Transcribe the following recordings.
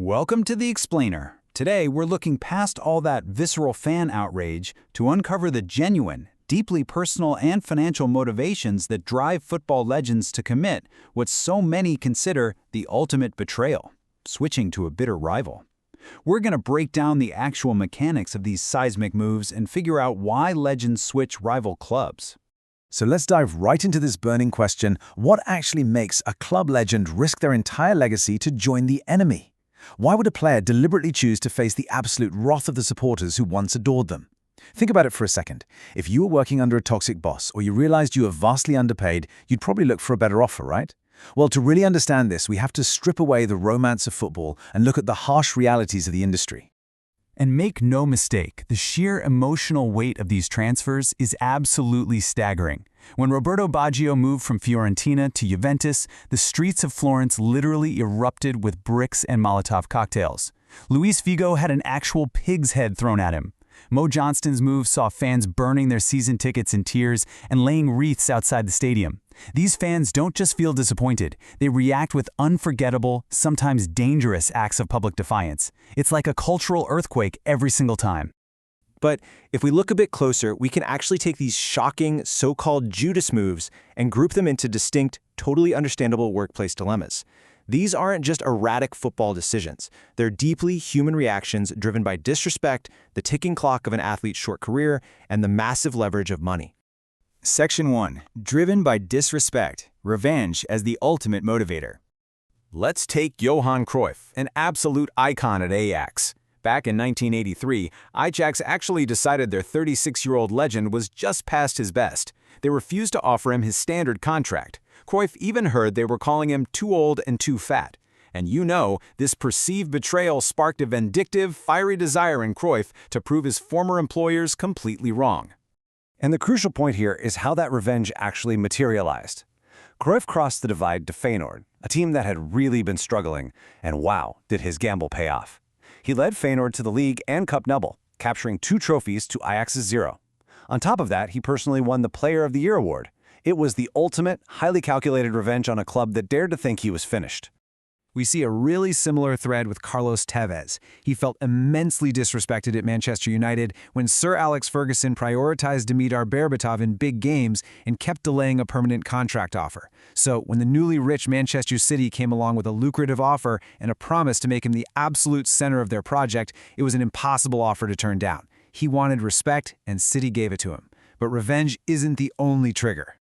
Welcome to The Explainer. Today, we're looking past all that visceral fan outrage to uncover the genuine, deeply personal and financial motivations that drive football legends to commit what so many consider the ultimate betrayal, switching to a bitter rival. We're going to break down the actual mechanics of these seismic moves and figure out why legends switch rival clubs. So let's dive right into this burning question: what actually makes a club legend risk their entire legacy to join the enemy? Why would a player deliberately choose to face the absolute wrath of the supporters who once adored them? Think about it for a second. If you were working under a toxic boss or you realized you were vastly underpaid, you'd probably look for a better offer, right? Well, to really understand this, we have to strip away the romance of football and look at the harsh realities of the industry. And make no mistake, the sheer emotional weight of these transfers is absolutely staggering. When Roberto Baggio moved from Fiorentina to Juventus, the streets of Florence literally erupted with bricks and Molotov cocktails. Luis Figo had an actual pig's head thrown at him. Mo Johnston's move saw fans burning their season tickets in tears and laying wreaths outside the stadium. These fans don't just feel disappointed, they react with unforgettable, sometimes dangerous acts of public defiance. It's like a cultural earthquake every single time. But if we look a bit closer, we can actually take these shocking, so-called Judas moves and group them into distinct, totally understandable workplace dilemmas. These aren't just erratic football decisions. They're deeply human reactions driven by disrespect, the ticking clock of an athlete's short career, and the massive leverage of money. Section 1. Driven by disrespect. Revenge as the ultimate motivator. Let's take Johan Cruyff, an absolute icon at Ajax. Back in 1983, Ajax actually decided their 36-year-old legend was just past his best. They refused to offer him his standard contract. Cruyff even heard they were calling him too old and too fat. And this perceived betrayal sparked a vindictive, fiery desire in Cruyff to prove his former employers completely wrong. And the crucial point here is how that revenge actually materialized. Cruyff crossed the divide to Feyenoord, a team that had really been struggling, and wow, did his gamble pay off. He led Feyenoord to the league and cup nubble, capturing 2 trophies to Ajax's 0. On top of that, he personally won the Player of the Year award. It was the ultimate, highly calculated revenge on a club that dared to think he was finished. We see a really similar thread with Carlos Tevez. He felt immensely disrespected at Manchester United when Sir Alex Ferguson prioritized Dimitar Berbatov in big games and kept delaying a permanent contract offer. So when the newly rich Manchester City came along with a lucrative offer and a promise to make him the absolute center of their project, it was an impossible offer to turn down. He wanted respect, and City gave it to him. But revenge isn't the only trigger.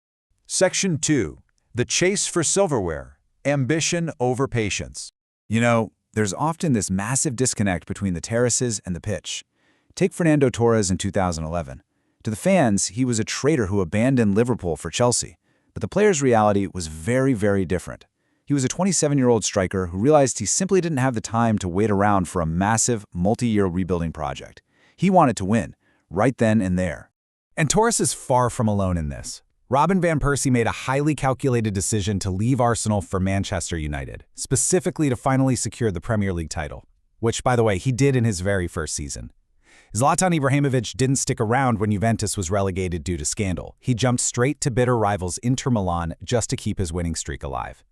Section 2. The chase for silverware. Ambition over patience. There's often this massive disconnect between the terraces and the pitch. Take Fernando Torres in 2011. To the fans, he was a traitor who abandoned Liverpool for Chelsea. But the player's reality was very, very different. He was a 27-year-old striker who realized he simply didn't have the time to wait around for a massive, multi-year rebuilding project. He wanted to win, right then and there. And Torres is far from alone in this. Robin van Persie made a highly calculated decision to leave Arsenal for Manchester United, specifically to finally secure the Premier League title, which, by the way, he did in his very first season. Zlatan Ibrahimovic didn't stick around when Juventus was relegated due to scandal. He jumped straight to bitter rivals Inter Milan just to keep his winning streak alive.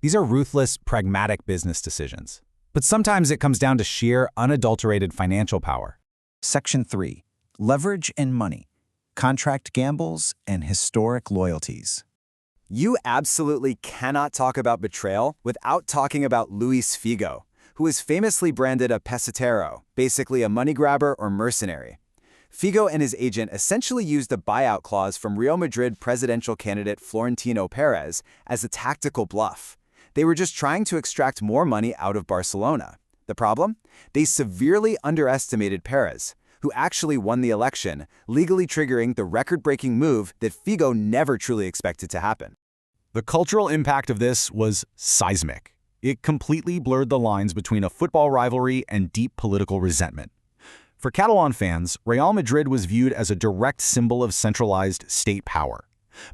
These are ruthless, pragmatic business decisions. But sometimes it comes down to sheer, unadulterated financial power. Section 3. Leverage and money. Contract gambles and historic loyalties. You absolutely cannot talk about betrayal without talking about Luis Figo, who is famously branded a pesatero, basically a money grabber or mercenary. Figo and his agent essentially used the buyout clause from Real Madrid presidential candidate Florentino Perez as a tactical bluff. They were just trying to extract more money out of Barcelona. The problem? They severely underestimated Perez, who actually won the election, legally triggering the record-breaking move that Figo never truly expected to happen. The cultural impact of this was seismic. It completely blurred the lines between a football rivalry and deep political resentment. For Catalan fans, Real Madrid was viewed as a direct symbol of centralized state power.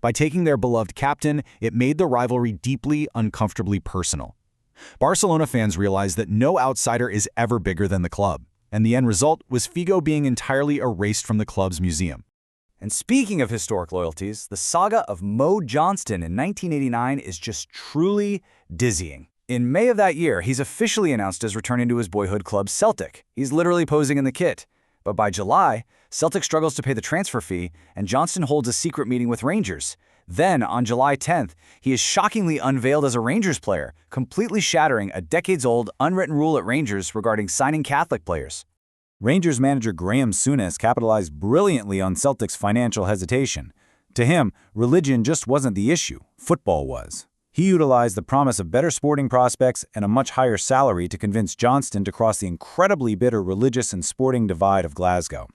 By taking their beloved captain, it made the rivalry deeply, uncomfortably personal. Barcelona fans realized that no outsider is ever bigger than the club, and the end result was Figo being entirely erased from the club's museum. And speaking of historic loyalties, the saga of Mo Johnston in 1989 is just truly dizzying. In May of that year, he's officially announced as returning to his boyhood club Celtic. He's literally posing in the kit. But by July, Celtic struggles to pay the transfer fee, and Johnston holds a secret meeting with Rangers. Then, on July 10th, he is shockingly unveiled as a Rangers player, completely shattering a decades-old unwritten rule at Rangers regarding signing Catholic players. Rangers manager Graham Souness capitalized brilliantly on Celtic's financial hesitation. To him, religion just wasn't the issue, football was. He utilized the promise of better sporting prospects and a much higher salary to convince Johnston to cross the incredibly bitter religious and sporting divide of Glasgow.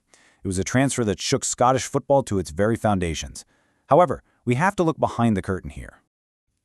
It was a transfer that shook Scottish football to its very foundations. However, we have to look behind the curtain here.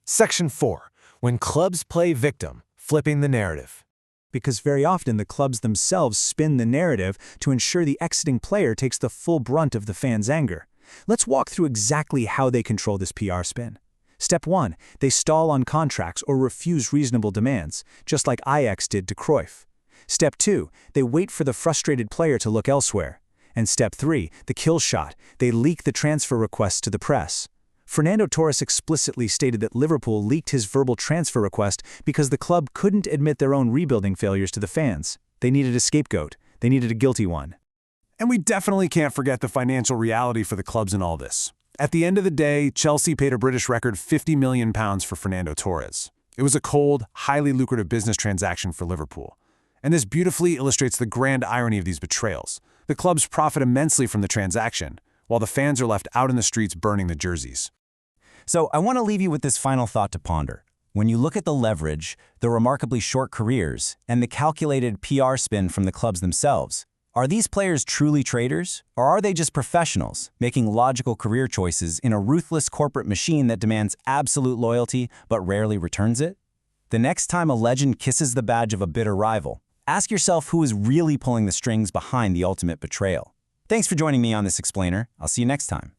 Section 4. When clubs play victim, flipping the narrative. Because very often the clubs themselves spin the narrative to ensure the exiting player takes the full brunt of the fans' anger. Let's walk through exactly how they control this PR spin. Step 1. They stall on contracts or refuse reasonable demands, just like Ajax did to Cruyff. Step 2. They wait for the frustrated player to look elsewhere. And Step 3. The kill shot. They leak the transfer requests to the press. Fernando Torres explicitly stated that Liverpool leaked his verbal transfer request because the club couldn't admit their own rebuilding failures to the fans. They needed a scapegoat. They needed a guilty one. And we definitely can't forget the financial reality for the clubs in all this. At the end of the day, Chelsea paid a British record £50 million for Fernando Torres. It was a cold, highly lucrative business transaction for Liverpool. And this beautifully illustrates the grand irony of these betrayals. The clubs profit immensely from the transaction, while the fans are left out in the streets burning the jerseys. So I want to leave you with this final thought to ponder. When you look at the leverage, the remarkably short careers, and the calculated PR spin from the clubs themselves, are these players truly traitors, or are they just professionals, making logical career choices in a ruthless corporate machine that demands absolute loyalty but rarely returns it? The next time a legend kisses the badge of a bitter rival, ask yourself who is really pulling the strings behind the ultimate betrayal. Thanks for joining me on this explainer. I'll see you next time.